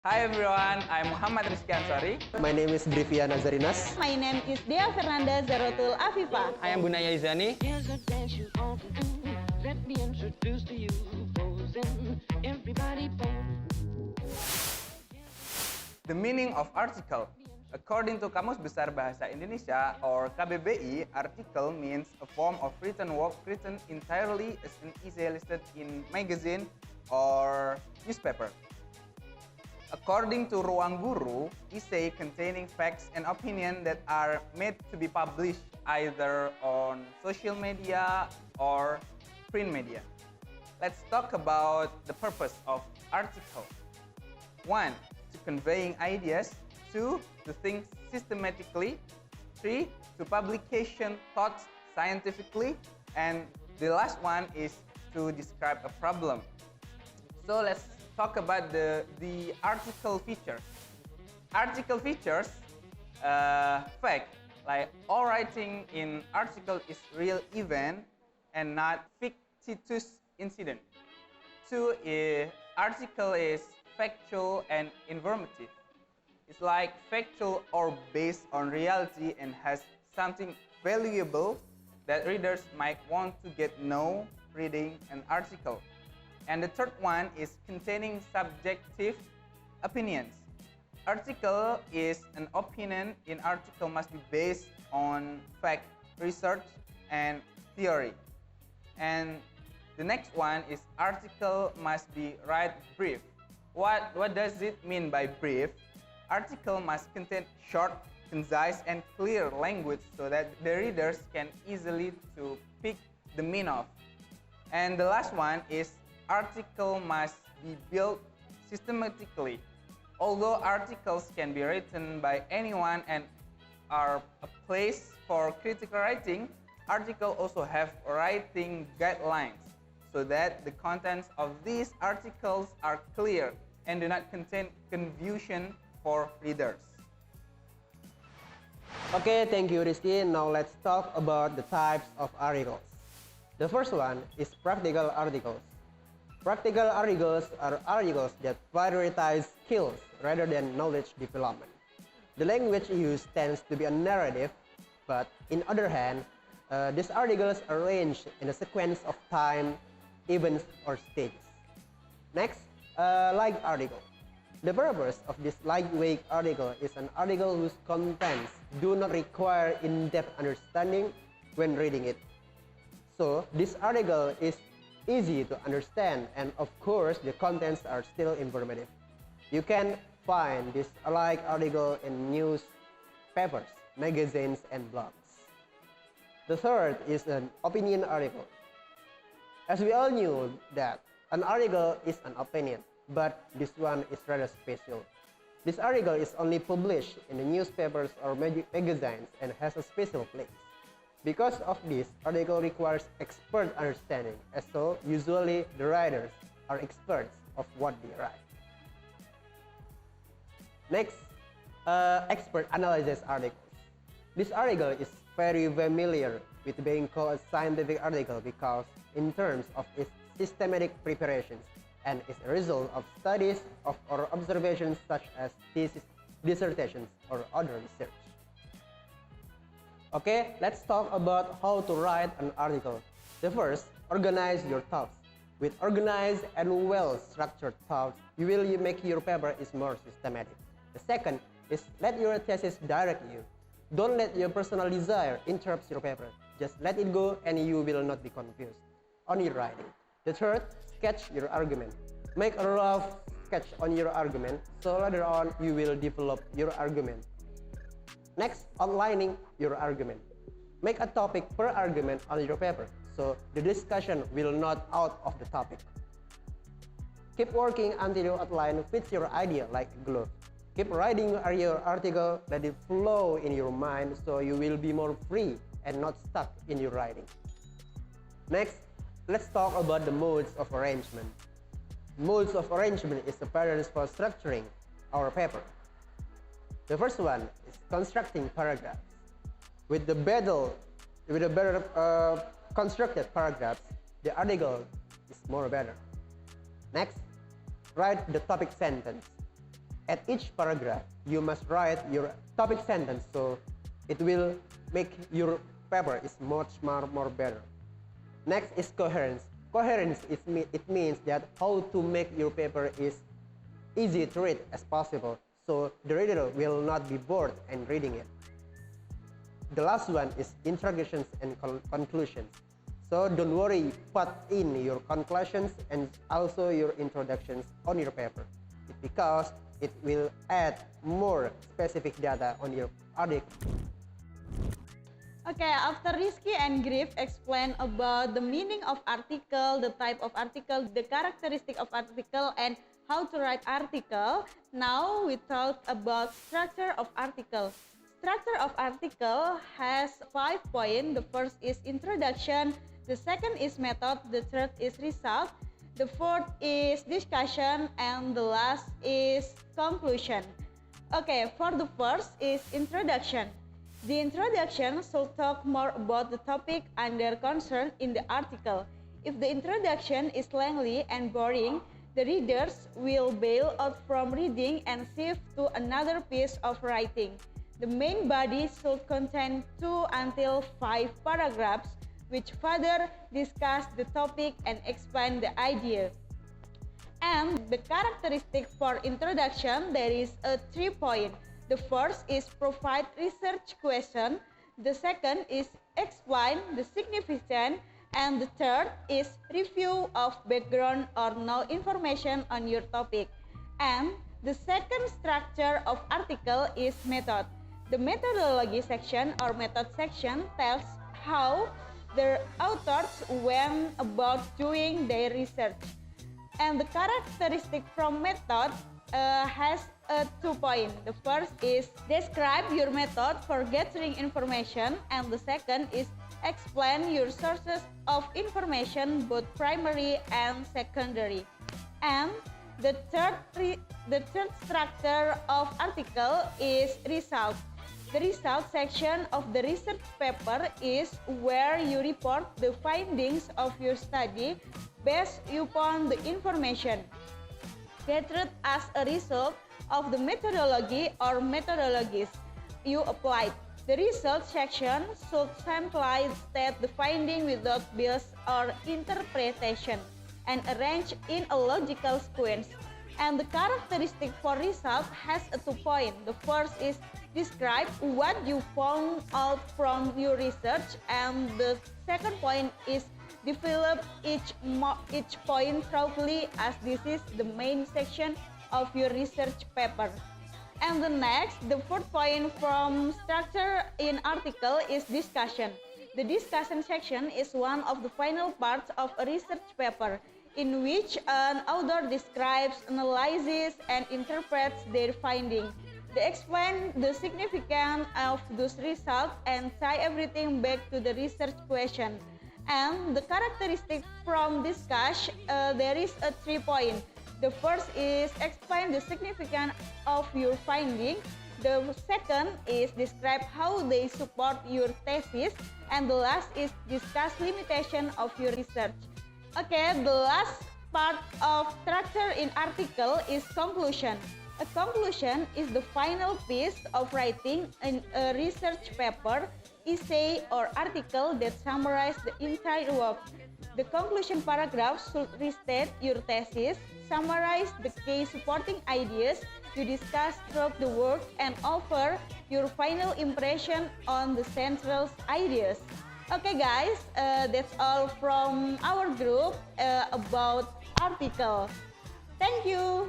Hi everyone, I'm Rizki Ansyori. My name is Grifian Azharinas. My name is Dhea Fernanda Zarotul Afifa. I am Bunayya Izzani. Here's a dance you all can do. Let me introduce to you Posin. Everybody pose. The meaning of article. According to Kamus Besar Bahasa Indonesia or KBBI, article means a form of written work written entirely as an essay listed in magazine or newspaper. According to Ruang Guru, essay containing facts and opinion that are made to be published either on social media or print media. Let's talk about the purpose of article. 1. To conveying ideas. 2. To think systematically. 3. To publication thoughts scientifically. And the last one is to describe a problem. So let's talk about the article features. Article features, fact, like all writing in article is real event and not fictitious incident. 2 is article is factual and informative. It's like factual or based on reality and has something valuable that readers might want to get know reading an article. And the third one is containing subjective opinions. Article is an opinion. In article must be based on fact, research, and theory. And the next one is article must be write brief. What does it mean by brief? Article must contain short, concise, and clear language so that the readers can easily to pick the meaning of. And the last one is article must be built systematically. Although articles can be written by anyone and are a place for critical writing, articles also have writing guidelines so that the contents of these articles are clear and do not contain confusion for readers. Okay, thank you Rizky. Now let's talk about the types of articles. The first one is practical articles. Practical articles are articles that prioritize skills rather than knowledge development. The language used tends to be a narrative, but in other hand, these articles are arranged in a sequence of time, events, or stages. Next, light article. The purpose of this lightweight article is an article whose contents do not require in-depth understanding when reading it. So, this article is easy to understand, and of course the contents are still informative. You can find this alike article in newspapers, magazines, and blogs. The third is an opinion article. As we all knew that an article is an opinion, but this one is rather special. This article is only published in the newspapers or magazines and has a special place. Because of this, article requires expert understanding, as so usually the writers are experts of what they write. Next, expert analysis articles. This article is very familiar with being called a scientific article because in terms of its systematic preparations and is a result of studies or observations such as thesis, dissertations, or other research. Okay, let's talk about how to write an article. The first, organize your thoughts. With organized and well-structured thoughts, you will make your paper is more systematic. The second is let your thesis direct you. Don't let your personal desire interrupt your paper. Just let it go and you will not be confused on your writing. The third, sketch your argument. Make a rough sketch on your argument, so later on you will develop your argument. Next, outlining your argument. Make a topic per argument on your paper, so the discussion will not out of the topic. Keep working until your outline fits your idea like a glove. Keep writing your article, let it flow in your mind so you will be more free and not stuck in your writing. Next, let's talk about the modes of arrangement. Modes of arrangement is the patterns for structuring our paper. The first one is constructing paragraphs. With the better constructed paragraphs, the article is more better. Next, write the topic sentence. At each paragraph, you must write your topic sentence, so it will make your paper is much more better. Next is coherence. Coherence it means that how to make your paper is easy to read as possible, so the reader will not be bored and reading it. The last one is introductions and conclusions. So don't worry, put in your conclusions and also your introductions on your paper, because it will add more specific data on your article. Okay, after Rizki and Grif explain about the meaning of article, the type of article, the characteristic of article, and how to write article, now we talk about structure of article. Structure of article has 5 points. The first is introduction, the second is method, the third is result, the fourth is discussion, and the last is conclusion. Okay, for the first is introduction. The introduction should talk more about the topic under concern in the article. If the introduction is lengthy and boring, the readers will bail out from reading and shift to another piece of writing. The main body should contain 2 until 5 paragraphs, which further discuss the topic and explain the idea. And the characteristic for introduction, there is a 3 point. The first is provide research question, the second is explain the significance, and the third is review of background or no information on your topic. And the second structure of article is method. The methodology section or method section tells how the authors went about doing their research. And the characteristic from method has 2 points. The first is describe your method for gathering information, and the second is explain your sources of information, both primary and secondary. And the third structure of article is result. The result section of the research paper is where you report the findings of your study based upon the information gathered as a result of the methodology or methodologies you applied. The result section should simply state the finding without bias or interpretation and arrange in a logical sequence. And the characteristic for result has a 2 points. The first is describe what you found out from your research, and the second point is develop each point thoroughly, as this is the main section of your research paper. And the next, the fourth point from structure in article is discussion. The discussion section is one of the final parts of a research paper, in which an author describes, analyzes, and interprets their findings. They explain the significance of those results and tie everything back to the research question. And the characteristic from discussion, there is a 3 points. The first is explain the significance of your finding. The second is describe how they support your thesis. And the last is discuss limitation of your research. Okay, the last part of structure in article is conclusion. A conclusion is the final piece of writing in a research paper, essay, or article that summarizes the entire work. The conclusion paragraph should restate your thesis, summarize the key supporting ideas you discussed throughout the work, and offer your final impression on the central ideas. Okay guys, that's all from our group about article. Thank you.